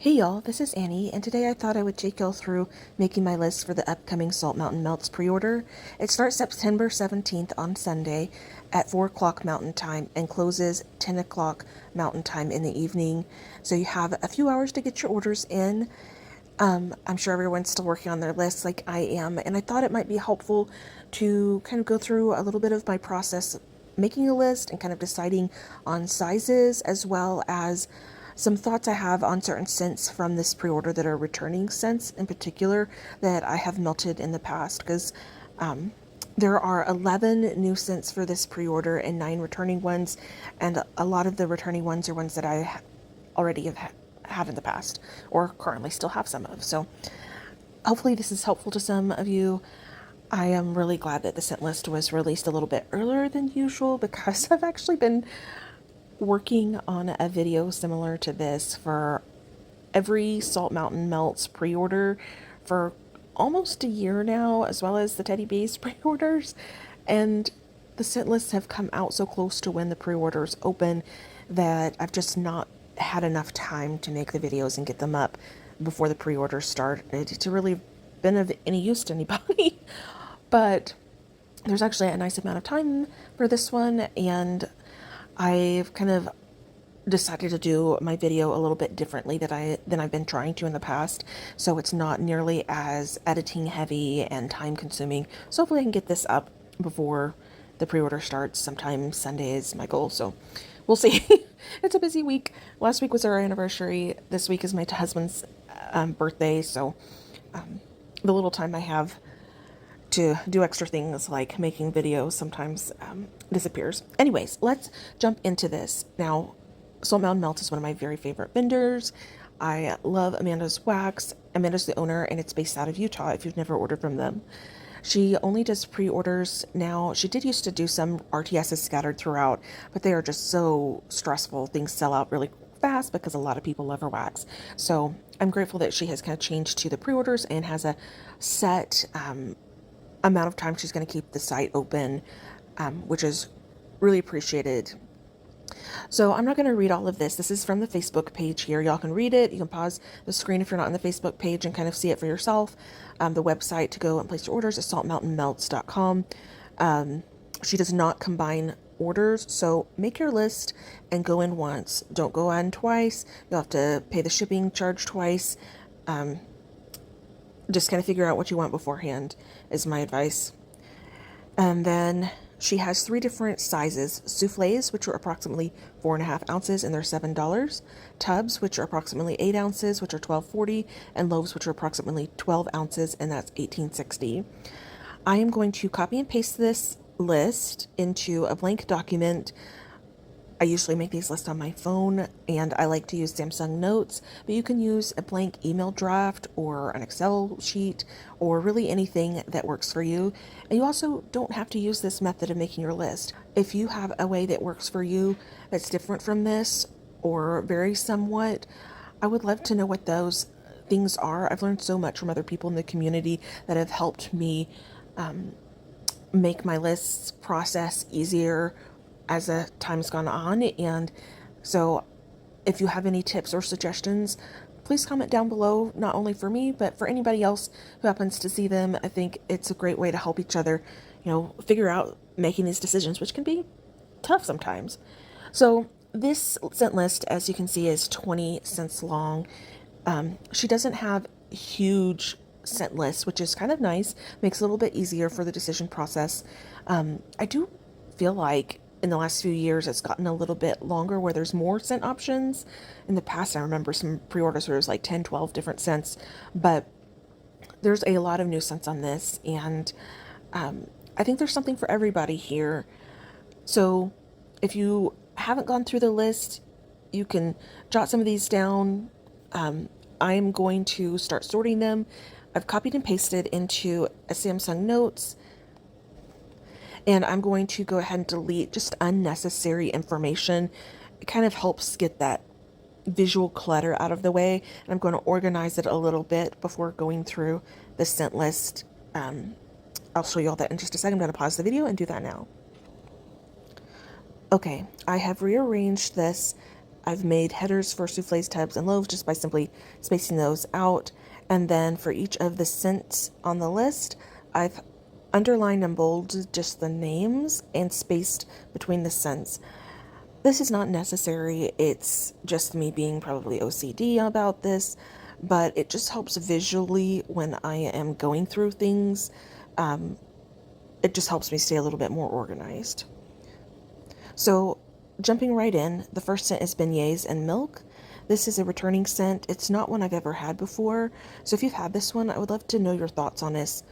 Hey y'all, this is Annie, and today I thought I would take y'all through making my list for the upcoming Salt Mountain Melts pre-order. It starts September 17th on Sunday at 4 o'clock Mountain Time and closes 10 o'clock Mountain Time in the evening. So you have a few hours to get your orders in. I'm sure everyone's still working on their lists like I am, and I thought it might be helpful to kind of go through a little bit of my process making a list and kind of deciding on sizes, as well as some thoughts I have on certain scents from this pre-order that are returning scents in particular that I have melted in the past, because there are 11 new scents for this pre-order and 9 returning ones, and a lot of the returning ones are ones that I already have in the past or currently still have some of. So hopefully this is helpful to some of you. I am really glad that the scent list was released a little bit earlier than usual, because I've actually been working on a video similar to this for every Salt Mountain Melts pre-order for almost a year now, as well as the Teddy Bees pre-orders, and the scent lists have come out so close to when the pre-orders open that I've just not had enough time to make the videos and get them up before the pre-orders started to really been of any use to anybody. But there's actually a nice amount of time for this one, and I've kind of decided to do my video a little bit differently than I've been trying to in the past, so it's not nearly as editing heavy and time consuming. So hopefully I can get this up before the pre-order starts. Sometime Sunday is my goal, so we'll see. It's a busy week. Last week was our anniversary. This week is my husband's birthday, so the little time I have to do extra things like making videos sometimes disappears. Anyways, let's jump into this. Now, Salt Mountain Melt is one of my very favorite vendors. I love Amanda's Wax. Amanda's the owner, and it's based out of Utah if you've never ordered from them. She only does pre-orders now. She did used to do some RTSs scattered throughout, but they are just so stressful. Things sell out really fast because a lot of people love her wax. So I'm grateful that she has kind of changed to the pre-orders and has a set amount of time she's going to keep the site open, which is really appreciated. So I'm not going to read all of this. This is from the Facebook page here. Y'all can read it. You can pause the screen if you're not on the Facebook page and kind of see it for yourself. The website to go and place your orders is saltmountainmelts.com. She does not combine orders, so make your list and go in once. Don't go in twice. You'll have to pay the shipping charge twice. Just kind of figure out what you want beforehand is my advice. And then she has 3 different sizes: souffles, which are approximately 4.5 ounces, and they're $7. Tubs, which are approximately 8 ounces, which are $12.40, and loaves, which are approximately 12 ounces, and that's $18.60. I am going to copy and paste this list into a blank document. I usually make these lists on my phone, and I like to use Samsung Notes, but you can use a blank email draft or an Excel sheet or really anything that works for you. And you also don't have to use this method of making your list. If you have a way that works for you that's different from this or varies somewhat, I would love to know what those things are. I've learned so much from other people in the community that have helped me make my lists process easier as the time's gone on. And so if you have any tips or suggestions, please comment down below, not only for me, but for anybody else who happens to see them. I think it's a great way to help each other, figure out making these decisions, which can be tough sometimes. So this scent list, as you can see, is 20 cents long. She doesn't have huge scent lists, which is kind of nice, makes it a little bit easier for the decision process. I do feel like in the last few years it's gotten a little bit longer where there's more scent options. In the past, I remember some pre-orders where it was like 10, 12 different scents, but there's a lot of new scents on this, and I think there's something for everybody here. So if you haven't gone through the list, you can jot some of these down. I'm going to start sorting them. I've copied and pasted into a Samsung Notes, and I'm going to go ahead and delete just unnecessary information. It kind of helps get that visual clutter out of the way, and I'm going to organize it a little bit before going through the scent list. I'll show you all that in just a second. I'm going to pause the video and do that now. Okay, I have rearranged this I've made headers for souffles, tubs, and loaves just by simply spacing those out. And then for each of the scents on the list, I've underlined and bolded just the names and spaced between the scents. This is not necessary. It's just me being probably OCD about this, but it just helps visually when I am going through things. It just helps me stay a little bit more organized. So, jumping right in, the first scent is beignets and milk. This is a returning scent. It's not one I've ever had before. So if you've had this one, I would love to know your thoughts on this.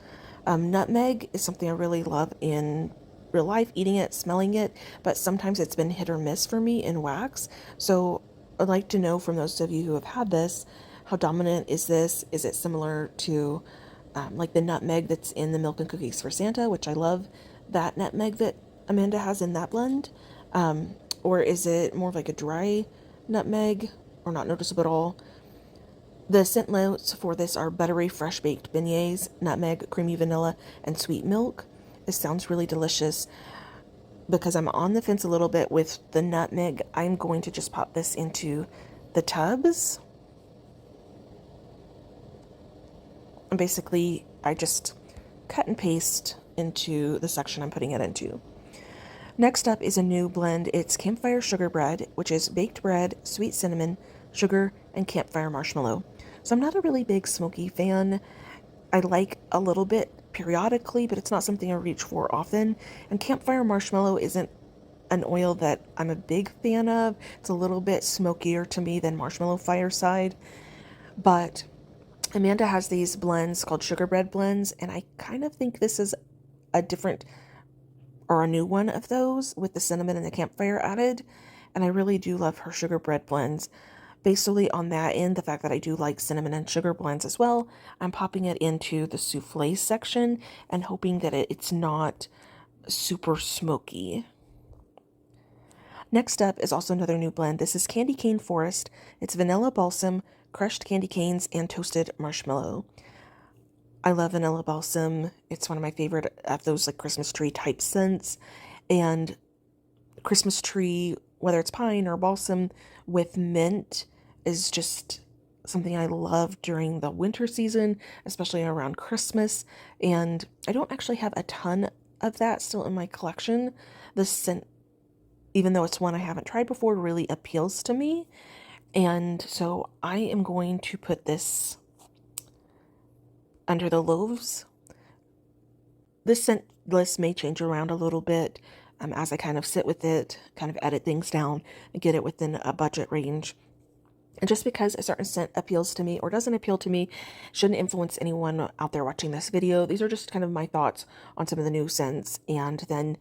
Nutmeg is something I really love in real life, eating it, smelling it, but sometimes it's been hit or miss for me in wax. So I'd like to know from those of you who have had this, how dominant is this? Is it similar to like the nutmeg that's in the Milk and Cookies for Santa, which I love that nutmeg that Amanda has in that blend? Or is it more of like a dry nutmeg or not noticeable at all? The scent notes for this are buttery, fresh baked beignets, nutmeg, creamy vanilla, and sweet milk. This sounds really delicious. Because I'm on the fence a little bit with the nutmeg, I'm going to just pop this into the tubs. And basically, I just cut and paste into the section I'm putting it into. Next up is a new blend. It's campfire sugar bread, which is baked bread, sweet cinnamon, sugar, and campfire marshmallow. So I'm not a really big smoky fan. I like a little bit periodically, but it's not something I reach for often. And campfire marshmallow isn't an oil that I'm a big fan of. It's a little bit smokier to me than marshmallow fireside. But Amanda has these blends called sugar bread blends, and I kind of think this is a different or a new one of those with the cinnamon and the campfire added. And I really do love her sugar bread blends. Basically on that end, the fact that I do like cinnamon and sugar blends as well, I'm popping it into the souffle section and hoping that it's not super smoky. Next up is also another new blend. This is Candy Cane Forest. It's vanilla balsam, crushed candy canes, and toasted marshmallow. I love vanilla balsam. It's one of my favorite of those like Christmas tree type scents. And Christmas tree, whether it's pine or balsam with mint, is just something I love during the winter season, especially around Christmas. And I don't actually have a ton of that still in my collection. The scent, even though it's one I haven't tried before, really appeals to me. And so I am going to put this under the loaves. This scent list may change around a little bit as I kind of sit with it, kind of edit things down and get it within a budget range. And just because a certain scent appeals to me or doesn't appeal to me shouldn't influence anyone out there watching this video. These are just kind of my thoughts on some of the new scents, and then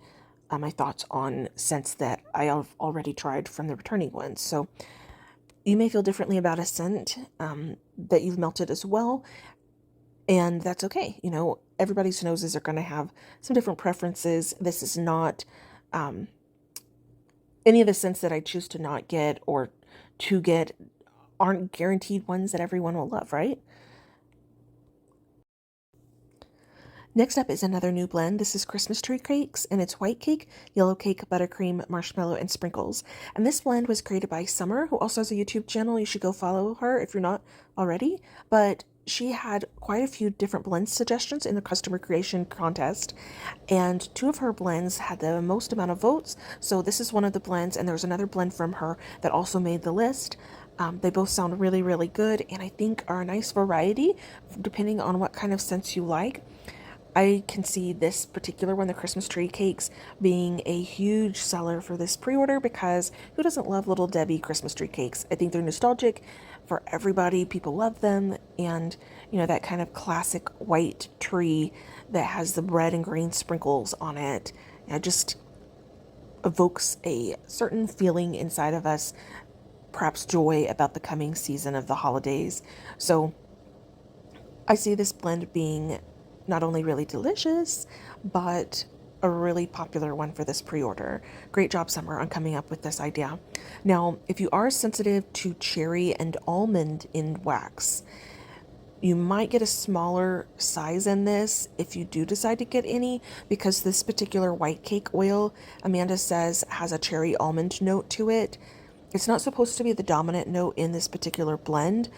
my thoughts on scents that I have already tried from the returning ones. So you may feel differently about a scent that you've melted as well, and that's okay. You know, everybody's noses are going to have some different preferences. This is not any of the scents that I choose to not get or to get aren't guaranteed ones that everyone will love, right? Next up is another new blend. This is Christmas tree cakes, and it's white cake, yellow cake, buttercream, marshmallow, and sprinkles. And this blend was created by Summer, who also has a YouTube channel. You should go follow her if you're not already. But she had quite a few different blend suggestions in the customer creation contest, and two of her blends had the most amount of votes. So this is one of the blends, and there's another blend from her that also made the list. They both sound really, really good, and I think are a nice variety depending on what kind of scents you like. I can see this particular one, the Christmas tree cakes, being a huge seller for this pre-order because who doesn't love Little Debbie Christmas tree cakes? I think they're nostalgic for everybody. People love them. And, you know, that kind of classic white tree that has the red and green sprinkles on it, you know, just evokes a certain feeling inside of us, perhaps joy about the coming season of the holidays. So I see this blend being not only really delicious, but a really popular one for this pre-order. Great job, Summer, on coming up with this idea. Now, if you are sensitive to cherry and almond in wax, you might get a smaller size in this if you do decide to get any, because this particular white cake oil, Amanda says, has a cherry almond note to it. It's not supposed to be the dominant note in this particular blend,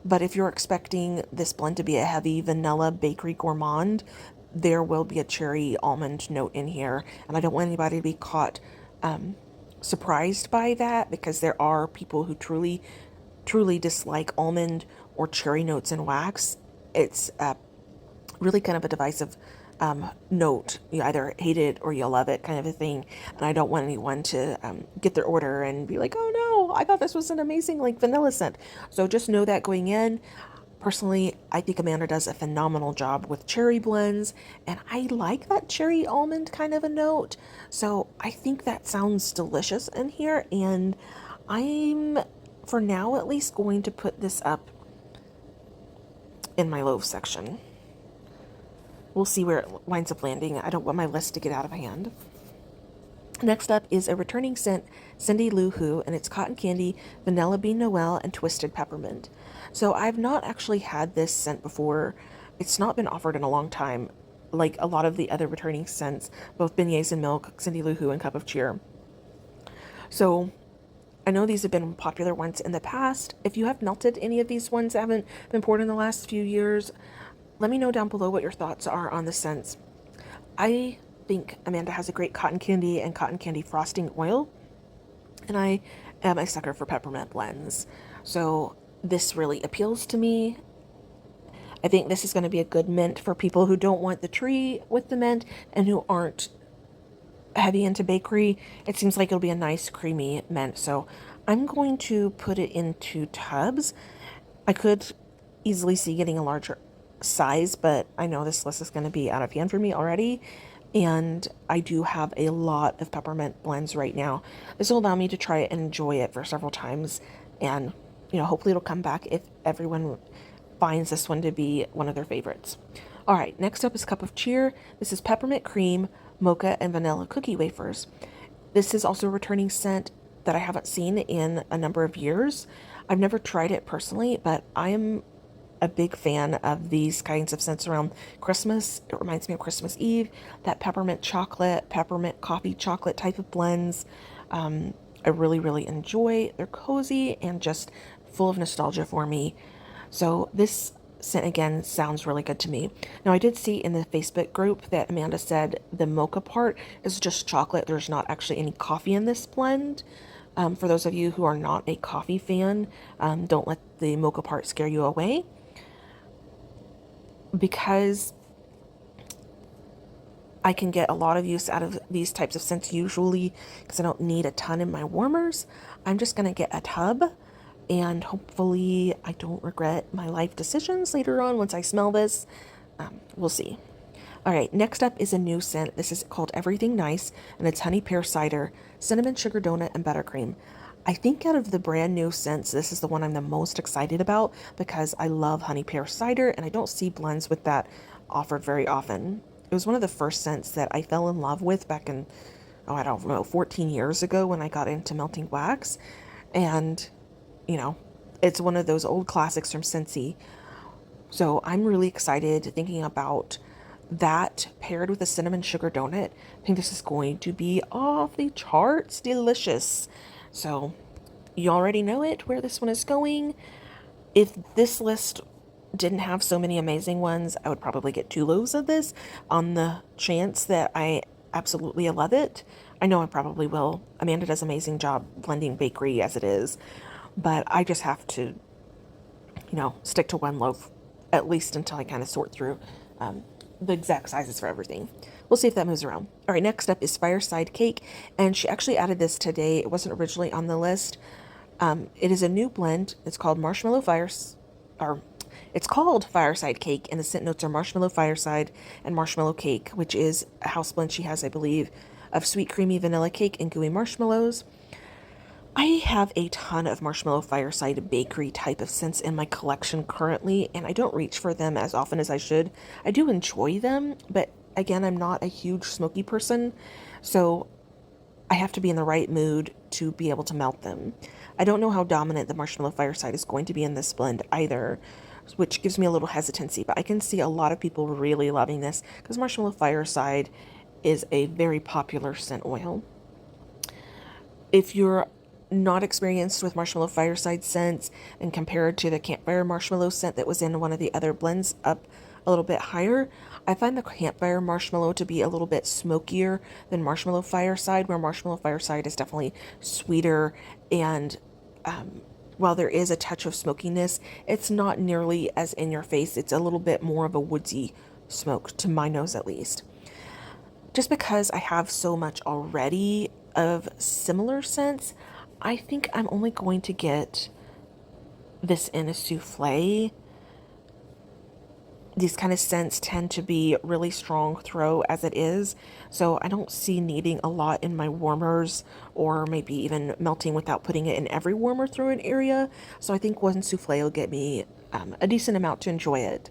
but if you're expecting this blend to be a heavy vanilla bakery gourmand, there will be a cherry almond note in here. And I don't want anybody to be caught surprised by that, because there are people who truly dislike almond or cherry notes in wax. It's really kind of a divisive note. You either hate it or you love it, kind of a thing. And I don't want anyone to get their order and be like, oh no, I thought this was an amazing like vanilla scent. So just know that going in. Personally, I think Amanda does a phenomenal job with cherry blends, and I like that cherry almond kind of a note. So I think that sounds delicious in here, and I'm, for now at least, going to put this up in my loaf section. We'll see where it winds up landing. I don't want my list to get out of hand. Next up is a returning scent, Cindy Lou Who, and it's cotton candy, vanilla bean noel, and twisted peppermint. So I've not actually had this scent before. It's not been offered in a long time, like a lot of the other returning scents, both beignets and milk, Cindy Lou Who, and cup of cheer. So I know these have been popular ones in the past. If you have melted any of these ones that haven't been poured in the last few years, let me know down below what your thoughts are on the scents. I think Amanda has a great cotton candy and cotton candy frosting oil, and I am a sucker for peppermint blends. So this really appeals to me. I think this is going to be a good mint for people who don't want the tree with the mint and who aren't heavy into bakery. It seems like it'll be a nice creamy mint. So I'm going to put it into tubs. I could easily see getting a larger size, but I know this list is going to be out of hand for me already. And I do have a lot of peppermint blends right now. This will allow me to try it and enjoy it for several times. And, hopefully it'll come back if everyone finds this one to be one of their favorites. All right, next up is Cup of Cheer. This is peppermint cream, mocha, and vanilla cookie wafers. This is also a returning scent that I haven't seen in a number of years. I've never tried it personally, but I am a big fan of these kinds of scents around Christmas. It reminds me of Christmas Eve, that peppermint chocolate, peppermint coffee chocolate type of blends. I really, really enjoy. They're cozy and just full of nostalgia for me. So this scent again sounds really good to me. Now I did see in the Facebook group that Amanda said the mocha part is just chocolate. There's not actually any coffee in this blend. For those of you who are not a coffee fan, don't let the mocha part scare you away. Because I can get a lot of use out of these types of scents usually because I don't need a ton in my warmers. I'm just going to get a tub, and hopefully I don't regret my life decisions later on once I smell this. We'll see. All right, next up is a new scent. This is called Everything Nice, and it's honey pear cider, cinnamon sugar donut, and buttercream. I think out of the brand new scents, this is the one I'm the most excited about because I love honey pear cider, and I don't see blends with that offered very often. It was one of the first scents that I fell in love with back in, I don't know, 14 years ago when I got into melting wax. And, it's one of those old classics from Scentsy. So I'm really excited thinking about that paired with a cinnamon sugar donut. I think this is going to be off the charts delicious. So you already know it, where this one is going. If this list didn't have so many amazing ones, I would probably get 2 loaves of this on the chance that I absolutely love it. I know I probably will. Amanda does an amazing job blending bakery as it is, but I just have to, stick to 1 loaf at least until I kind of sort through the exact sizes for everything. We'll see if that moves around. All right, next up is Fireside Cake, and she actually added this today. It wasn't originally on the list. It is a new blend. It's called It's called Fireside Cake, and the scent notes are marshmallow fireside and marshmallow cake, which is a house blend she has, I believe, of sweet creamy vanilla cake and gooey marshmallows. I have a ton of marshmallow fireside bakery type of scents in my collection currently, and I don't reach for them as often as I should. I do enjoy them, but again, I'm not a huge smoky person, so I have to be in the right mood to be able to melt them. I don't know how dominant the marshmallow fireside is going to be in this blend either, which gives me a little hesitancy, but I can see a lot of people really loving this because marshmallow fireside is a very popular scent oil. If you're not experienced with marshmallow fireside scents, and compared to the campfire marshmallow scent that was in one of the other blends up a little bit higher, I find the campfire marshmallow to be a little bit smokier than marshmallow fireside, where marshmallow fireside is definitely sweeter, and while there is a touch of smokiness, it's not nearly as in your face. It's a little bit more of a woodsy smoke, to my nose at least. Just because I have so much already of similar scents, I think I'm only going to get this in a souffle. These kind of scents tend to be really strong throw as it is, so I don't see needing a lot in my warmers, or maybe even melting without putting it in every warmer throw in area. So I think one souffle will get me a decent amount to enjoy it.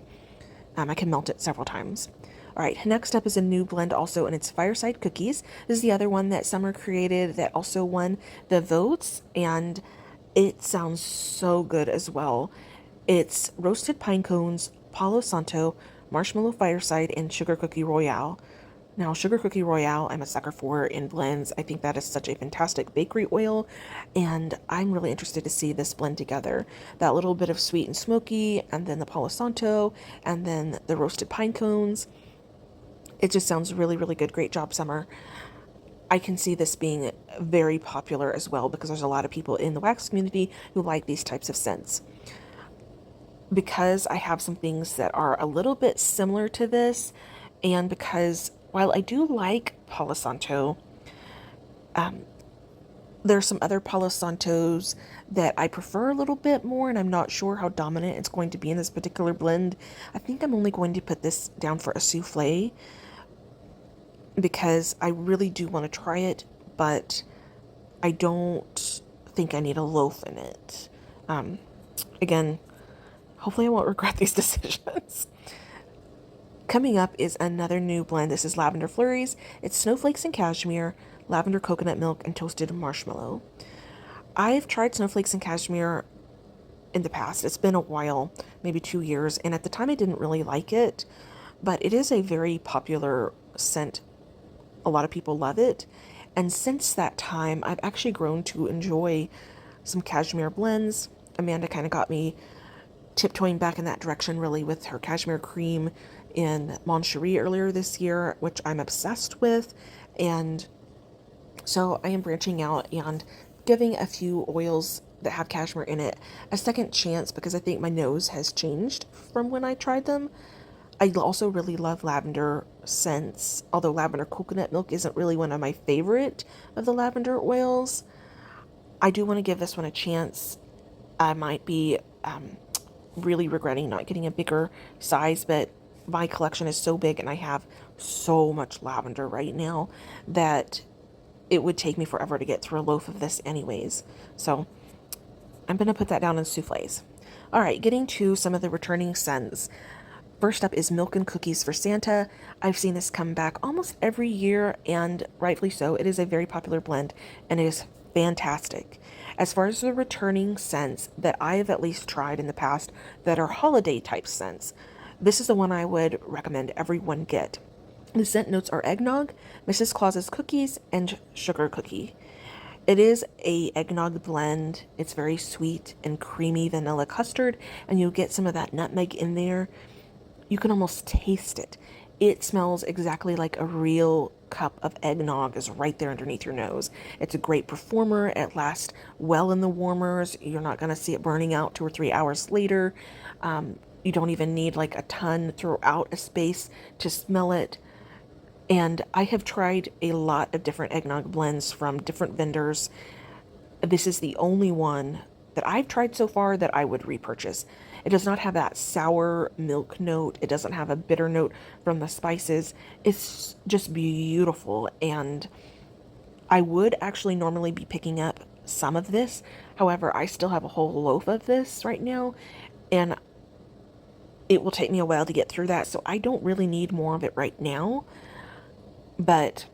I can melt it several times. All right, next up is a new blend also, and it's Fireside Cookies. This is the other one that Summer created that also won the votes, and it sounds so good as well. It's roasted pine cones, Palo Santo, marshmallow fireside, and sugar cookie royale. Now, sugar cookie royale, I'm a sucker for in blends. I think that is such a fantastic bakery oil, and I'm really interested to see this blend together. That little bit of sweet and smoky, and then the Palo Santo, and then the roasted pine cones. It just sounds really, really good. Great job, Summer. I can see this being very popular as well, because there's a lot of people in the wax community who like these types of scents. Because I have some things that are a little bit similar to this, and because while I do like Palo Santo, there's some other Palo Santos that I prefer a little bit more, and I'm not sure how dominant it's going to be in this particular blend. I think I'm only going to put this down for a souffle, because I really do want to try it, but I don't think I need a loaf in it. Again, hopefully I won't regret these decisions. Coming up is another new blend. This is Lavender Flurries. It's snowflakes and cashmere, lavender coconut milk, and toasted marshmallow. I've tried snowflakes and cashmere in the past. It's been a while, maybe 2 years, and at the time I didn't really like it, but it is a very popular scent. A lot of people love it, and since that time I've actually grown to enjoy some cashmere blends. Amanda kind of got me tiptoeing back in that direction really with her cashmere cream in Mon Cherie earlier this year, which I'm obsessed with, and so I am branching out and giving a few oils that have cashmere in it a second chance, because I think my nose has changed from when I tried them. I also really love lavender scents, although lavender coconut milk isn't really one of my favorite of the lavender oils. I do want to give this one a chance. I might be really regretting not getting a bigger size, but my collection is so big and I have so much lavender right now that it would take me forever to get through a loaf of this anyways. So I'm going to put that down in souffles. All right, getting to some of the returning scents. First up is Milk and Cookies for Santa. I've seen this come back almost every year, and rightfully so. It is a very popular blend, and it is fantastic. As far as the returning scents that I have at least tried in the past that are holiday type scents, this is the one I would recommend everyone get. The scent notes are eggnog, Mrs. Claus's cookies, and sugar cookie. It is a eggnog blend. It's very sweet and creamy vanilla custard, and you'll get some of that nutmeg in there. You can almost taste it. It smells exactly like a real cup of eggnog is right there underneath your nose. It's a great performer. It lasts well in the warmers. You're not going to see it burning out 2 or 3 hours later. You don't even need like a ton throughout a space to smell it. And I have tried a lot of different eggnog blends from different vendors. This is the only one that I've tried so far that I would repurchase. It does not have that sour milk note. It doesn't have a bitter note from the spices. It's just beautiful, and I would actually normally be picking up some of this. However, I still have a whole loaf of this right now, and it will take me a while to get through that, so I don't really need more of it right now. But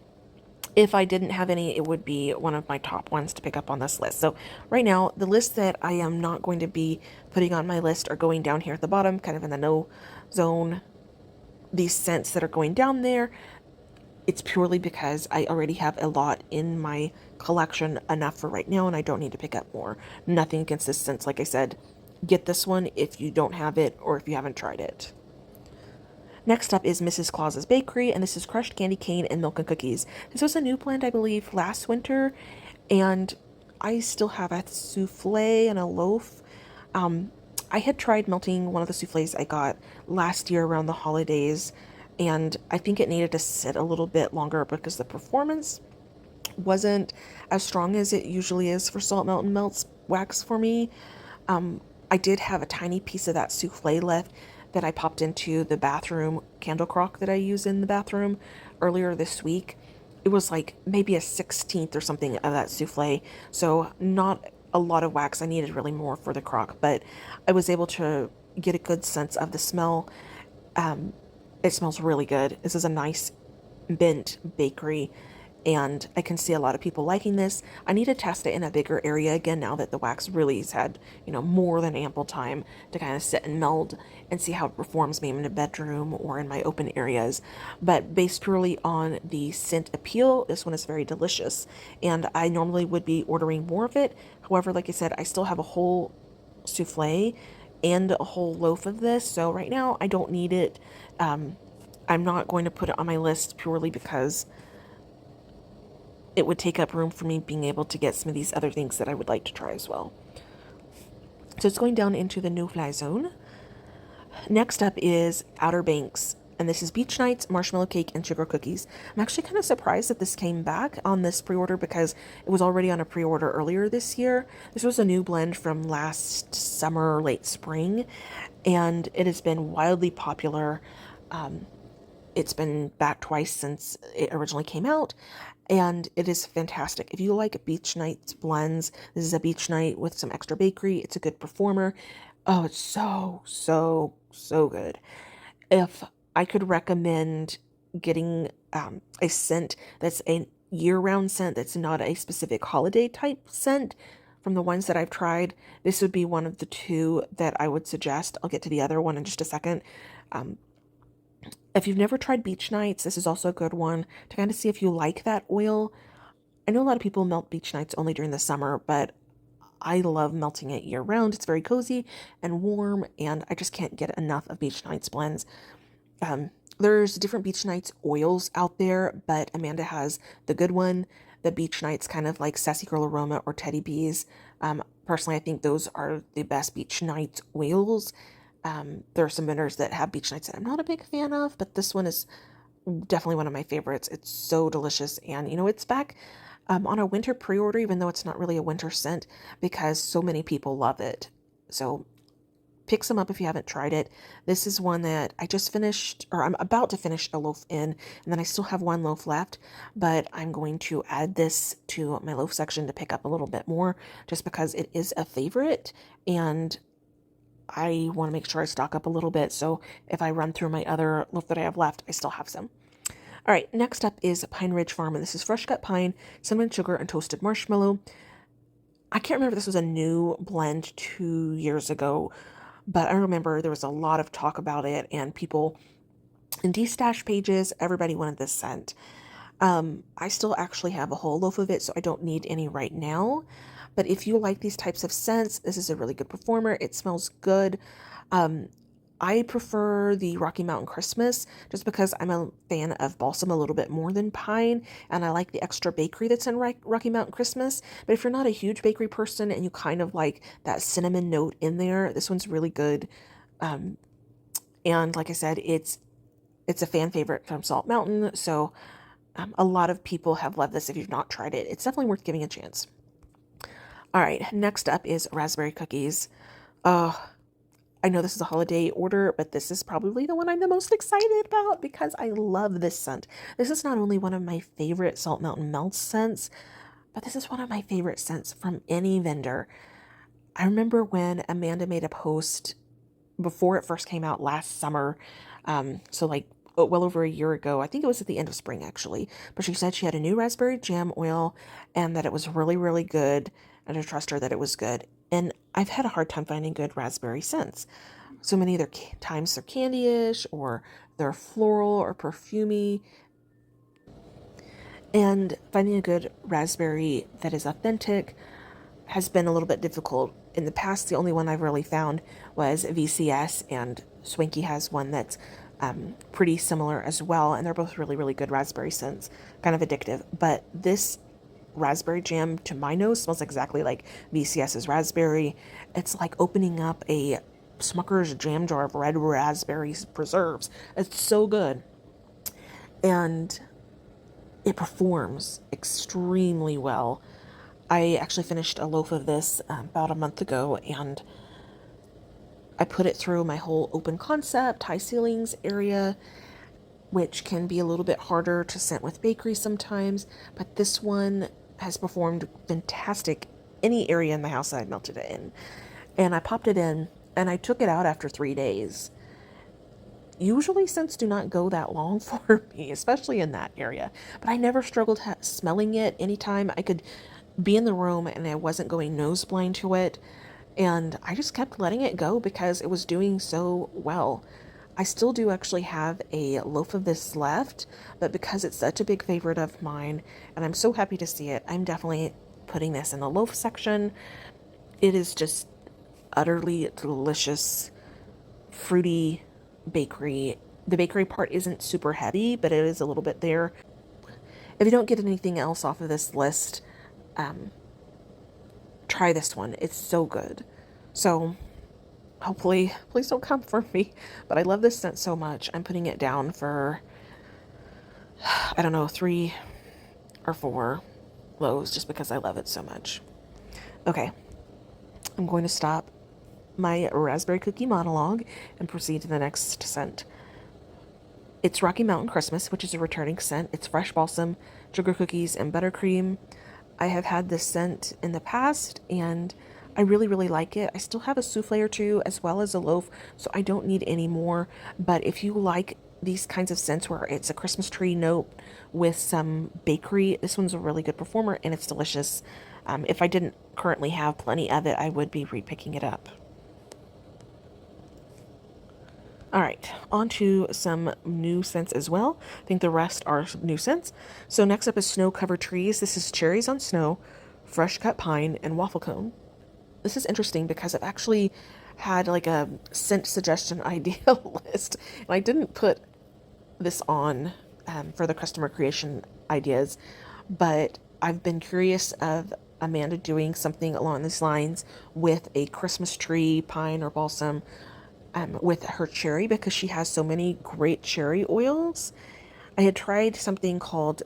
if I didn't have any, it would be one of my top ones to pick up on this list. So right now, the list that I am not going to be putting on my list are going down here at the bottom, kind of in the no zone. These scents that are going down there, it's purely because I already have a lot in my collection, enough for right now, and I don't need to pick up more. Nothing consistent. Like I said, get this one if you don't have it or if you haven't tried it. Next up is Mrs. Claus's Bakery, and this is crushed candy cane and milk and cookies. This was a new blend, I believe, last winter, and I still have a souffle and a loaf. I had tried melting one of the souffles I got last year around the holidays, and I think it needed to sit a little bit longer because the performance wasn't as strong as it usually is for Salt Mountain Melts wax for me. I did have a tiny piece of that souffle left that I popped into the bathroom candle crock that I use in the bathroom earlier this week. It was like maybe a 16th or something of that souffle, so not a lot of wax. I needed really more for the crock, but I was able to get a good sense of the smell. It smells really good. This is a nice bent bakery, and I can see a lot of people liking this. I need to test it in a bigger area again now that the wax really has had, more than ample time to kind of sit and meld and see how it performs maybe in a bedroom or in my open areas. But based purely on the scent appeal, this one is very delicious, and I normally would be ordering more of it. However, like I said, I still have a whole souffle and a whole loaf of this, so right now I don't need it. I'm not going to put it on my list purely because it would take up room for me being able to get some of these other things that I would like to try as well. So it's going down into the no-fly zone. Next up is Outer Banks, and this is beach nights, marshmallow cake, and sugar cookies. I'm actually kind of surprised that this came back on this pre-order because it was already on a pre-order earlier this year. This was a new blend from last summer or late spring, and it has been wildly popular. It's been back twice since it originally came out, and it is fantastic. If you like beach night blends, this is a beach night with some extra bakery. It's a good performer. Oh, it's so good. If I could recommend getting a scent that's a year-round scent, that's not a specific holiday type scent, from the ones that I've tried, this would be one of the two that I would suggest. I'll get to the other one in just a second. If you've never tried beach nights, this is also a good one to kind of see if you like that oil. I know a lot of people melt beach nights only during the summer, but I love melting it year round. It's very cozy and warm, and I just can't get enough of beach nights blends. There's different beach nights oils out there, but Amanda has the good one. The beach nights kind of like Sassy Girl Aroma or Teddy Bees. Personally, I think those are the best beach nights oils. There are some vendors that have beach nights that I'm not a big fan of, but this one is definitely one of my favorites. It's so delicious, and it's back on a winter pre-order, even though it's not really a winter scent, because so many people love it. So pick some up if you haven't tried it. This is one that I just finished, or I'm about to finish a loaf in, and then I still have one loaf left, but I'm going to add this to my loaf section to pick up a little bit more, just because it is a favorite, and I want to make sure I stock up a little bit, so if I run through my other loaf that I have left, I still have some. All right, next up is Pine Ridge Farm, and this is fresh cut pine, cinnamon sugar, and toasted marshmallow. I can't remember if this was a new blend 2 years ago, but I remember there was a lot of talk about it, and people in D-Stash pages, everybody wanted this scent. I still actually have a whole loaf of it, so I don't need any right now. But if you like these types of scents, this is a really good performer. It smells good. I prefer the Rocky Mountain Christmas just because I'm a fan of balsam a little bit more than pine, and I like the extra bakery that's in Rocky Mountain Christmas. But if you're not a huge bakery person and you kind of like that cinnamon note in there, this one's really good. And like I said, it's a fan favorite from Salt Mountain, so a lot of people have loved this. If you've not tried it, it's definitely worth giving a chance. All right, next up is raspberry cookies. I know this is a holiday order, but this is probably the one I'm the most excited about because I love this scent. This is not only one of my favorite Salt Mountain Melts scents, but this is one of my favorite scents from any vendor. I remember when Amanda made a post before it first came out last summer, so like well over a year ago. I think it was at the end of spring actually, but she said she had a new raspberry jam oil and that it was really, really good, and to trust her that it was good. And I've had a hard time finding good raspberry scents. So many other times they're candy-ish or they're floral or perfumey. And finding a good raspberry that is authentic has been a little bit difficult. In the past, the only one I've really found was VCS, and Swanky has one that's pretty similar as well, and they're both really, really good raspberry scents, kind of addictive. But this raspberry jam, to my nose, smells exactly like VCS's raspberry. It's like opening up a Smucker's jam jar of red raspberry preserves. It's so good. And it performs extremely well. I actually finished a loaf of this about a month ago, and I put it through my whole open concept, high ceilings area, which can be a little bit harder to scent with bakery sometimes, but this one has performed fantastic any area in my house that I melted it in. And I popped it in, and I took it out after 3 days. Usually scents do not go that long for me, especially in that area, but I never struggled smelling it anytime I could be in the room and I wasn't going nose blind to it. And I just kept letting it go because it was doing so well. I still do actually have a loaf of this left, but because it's such a big favorite of mine and I'm so happy to see it, I'm definitely putting this in the loaf section. It is just utterly delicious, fruity bakery. The bakery part isn't super heavy, but it is a little bit there. If you don't get anything else off of this list, try this one. It's so good. So hopefully, please don't come for me, but I love this scent so much. I'm putting it down for, I don't know, 3 or 4 lows just because I love it so much. Okay, I'm going to stop my raspberry cookie monologue and proceed to the next scent. It's Rocky Mountain Christmas, which is a returning scent. It's fresh balsam, sugar cookies, and buttercream. I have had this scent in the past, and I really, really like it. I still have a souffle or two as well as a loaf, so I don't need any more. But if you like these kinds of scents where it's a Christmas tree note with some bakery, this one's a really good performer, and it's delicious. If I didn't currently have plenty of it, I would be repicking it up. All right, on to some new scents as well. I think the rest are new scents. So next up is Snow-Covered Trees. This is Cherries on Snow, Fresh Cut Pine, and Waffle Cone. This is interesting because I've actually had like a scent suggestion idea list, and I didn't put this on for the customer creation ideas, but I've been curious of Amanda doing something along these lines with a Christmas tree, pine, or balsam with her cherry because she has so many great cherry oils. I had tried something called,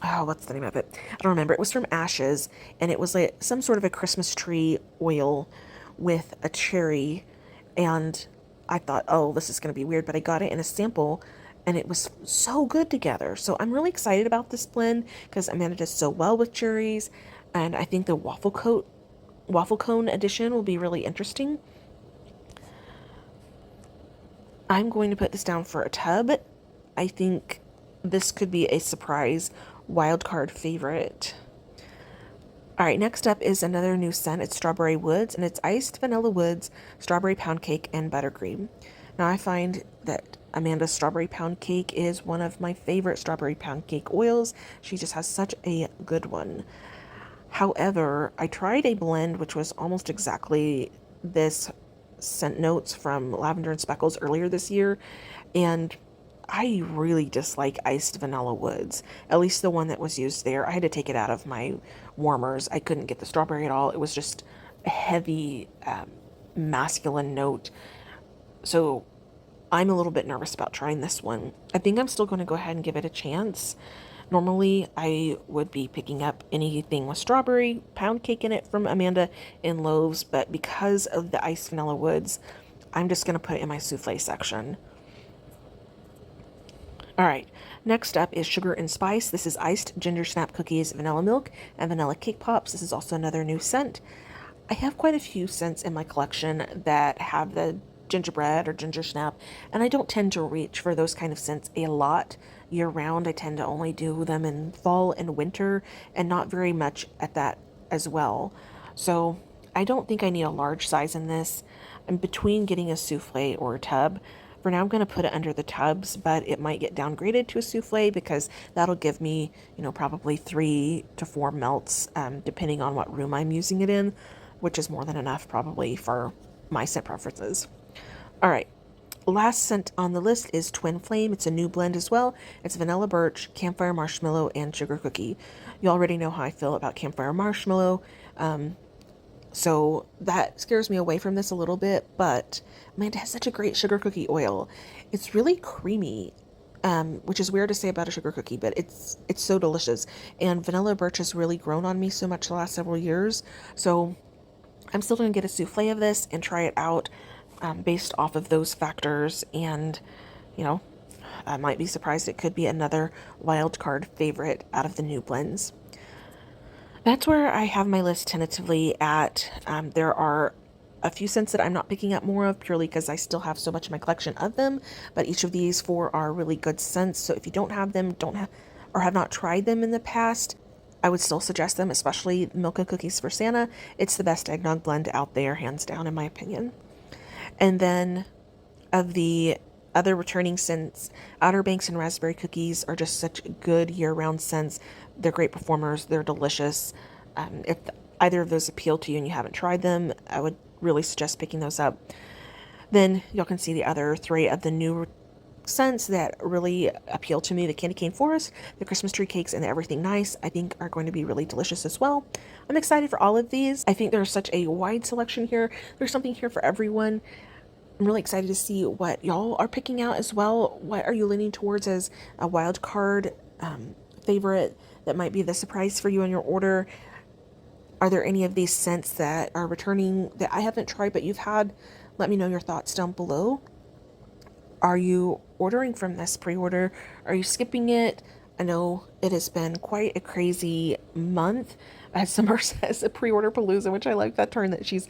what's the name of it? I don't remember. It was from Ashes, and it was like some sort of a Christmas tree oil with a cherry. And I thought, oh, this is going to be weird, but I got it in a sample and it was so good together. So I'm really excited about this blend because Amanda does so well with cherries. And I think the waffle cone edition will be really interesting. I'm going to put this down for a tub. I think this could be a surprise wildcard favorite. All right, next up is another new scent. It's Strawberry Woods, and it's iced vanilla woods, strawberry pound cake, and buttercream. Now, I find that Amanda's strawberry pound cake is one of my favorite strawberry pound cake oils. She just has such a good one. However, I tried a blend which was almost exactly this scent notes from Lavender and Speckles earlier this year, and I really dislike iced vanilla woods, at least the one that was used there. I had to take it out of my warmers. I couldn't get the strawberry at all. It was just a heavy masculine note. So I'm a little bit nervous about trying this one. I think I'm still going to go ahead and give it a chance. Normally, I would be picking up anything with strawberry, pound cake in it from Amanda in loaves, but because of the iced vanilla woods, I'm just going to put it in my souffle section. All right, next up is Sugar and Spice. This is iced ginger snap cookies, vanilla milk, and vanilla cake pops. This is also another new scent. I have quite a few scents in my collection that have the gingerbread or ginger snap, and I don't tend to reach for those kind of scents a lot year round. I tend to only do them in fall and winter, and not very much at that as well. So I don't think I need a large size in this. I'm between getting a souffle or a tub, For now, I'm going to put it under the tubs, but it might get downgraded to a souffle because that'll give me, probably 3 to 4 melts, depending on what room I'm using it in, which is more than enough probably for my scent preferences. All right. Last scent on the list is Twin Flame. It's a new blend as well. It's vanilla birch, campfire marshmallow, and sugar cookie. You already know how I feel about campfire marshmallow. So that scares me away from this a little bit, but man, it has such a great sugar cookie oil. It's really creamy, which is weird to say about a sugar cookie, but it's so delicious. And vanilla birch has really grown on me so much the last several years. So I'm still going to get a souffle of this and try it out based off of those factors. And, you know, I might be surprised. It could be another wild card favorite out of the new blends. That's where I have my list tentatively at. There are a few scents that I'm not picking up more of purely because I still have so much in my collection of them, but each of these 4 are really good scents. So if you don't have them, or have not tried them in the past, I would still suggest them, especially Milk and Cookies for Santa. It's the best eggnog blend out there, hands down, in my opinion. And then of the other returning scents, Outer Banks and Raspberry Cookies are just such good year-round scents. They're great performers. They're delicious. If either of those appeal to you and you haven't tried them, I would really suggest picking those up. Then y'all can see the other 3 of the new scents that really appeal to me. The Candy Cane Forest, the Christmas Tree Cakes, and the Everything Nice, I think are going to be really delicious as well. I'm excited for all of these. I think there's such a wide selection here. There's something here for everyone. I'm really excited to see what y'all are picking out as well. What are you leaning towards as a wild card favorite that might be the surprise for you in your order? Are there any of these scents that are returning that I haven't tried but you've had? Let me know your thoughts down below. Are you ordering from this pre-order? Are you skipping it? I know it has been quite a crazy month. As Summer says, a pre-order palooza, which I like that term that she's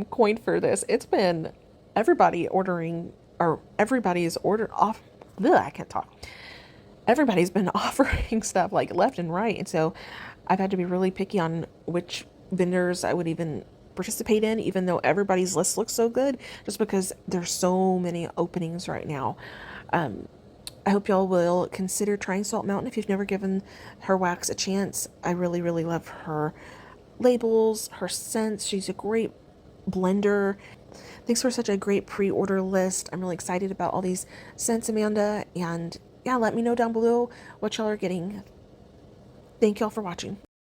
coined for this. It's been everybody ordering, or everybody is ordered off. Ugh, I can't talk. Everybody's been offering stuff like left and right. And so I've had to be really picky on which vendors I would even participate in, even though everybody's list looks so good, just because there's so many openings right now. I hope y'all will consider trying Salt Mountain if you've never given her wax a chance. I really, really love her labels, her scents. She's a great blender. Thanks for such a great pre-order list. I'm really excited about all these scents, Amanda. And yeah, let me know down below what y'all are getting. Thank y'all for watching.